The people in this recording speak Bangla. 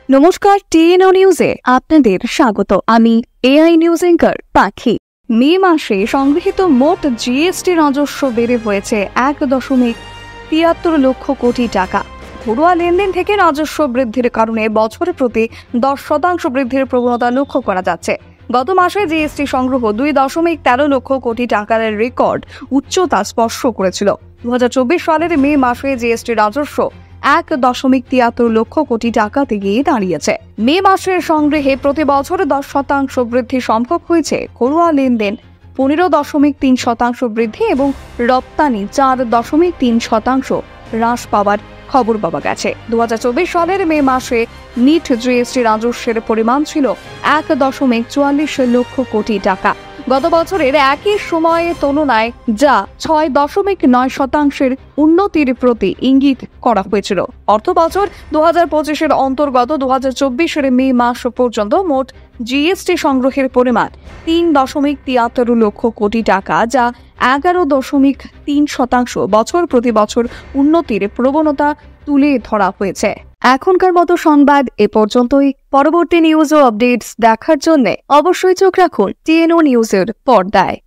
নমস্কার, টিএনও নিউজে আপনাদের স্বাগত। আমি এআই নিউজ অ্যাঙ্কার পাখি। মে মাসে সংগৃহীত মোট জিএসটি রাজস্ব বেড়ে হয়েছে 1.73 লক্ষ কোটি টাকা। ঘরোয়া লেনদেন থেকে রাজস্ব বৃদ্ধির কারণে বছরে প্রতি 10% বৃদ্ধির প্রবণতা লক্ষ্য করা যাচ্ছে। গত মাসে জিএসটি সংগ্রহ 2.13 লক্ষ কোটি টাকার রেকর্ড উচ্চতা স্পর্শ করেছিল। 2024 সালের মে মাসে জিএসটি রাজস্ব 1.73 লক্ষ কোটি টাকাতে গিয়ে দাঁড়িয়েছে। মে মাসের সংগ্রহে প্রতি বছর 10% বৃদ্ধি সম্ভব হয়েছে। ঘরোয়া লেনদেন 15.3% বৃদ্ধি এবং রপ্তানি 4.3% হ্রাস পাওয়ার খবর পাওয়া গেছে। 2024 সালের মে মাসে নিট জিএসটি রাজস্বের পরিমাণ ছিল 1.44 লক্ষ কোটি টাকা। গত বছরের একই সময়ের তুলনায় যা 6.9% উন্নতির প্রতি ইঙ্গিত করা হয়েছিল। অর্থ বছর 2025-এর অন্তর্গত 2024-এর মে মাস পর্যন্ত মোট জিএসটি সংগ্রহের পরিমাণ 3.73 লক্ষ কোটি টাকা, যা 11.3% বছর প্রতি বছর উন্নতির প্রবণতা তুলে ধরা হয়েছে। এখনকার মতো সংবাদ এ পর্যন্তই। পরবর্তী নিউজ ও আপডেটস দেখার জন্য অবশ্যই চোখ রাখুন টিএনও নিউজের পর্দায়।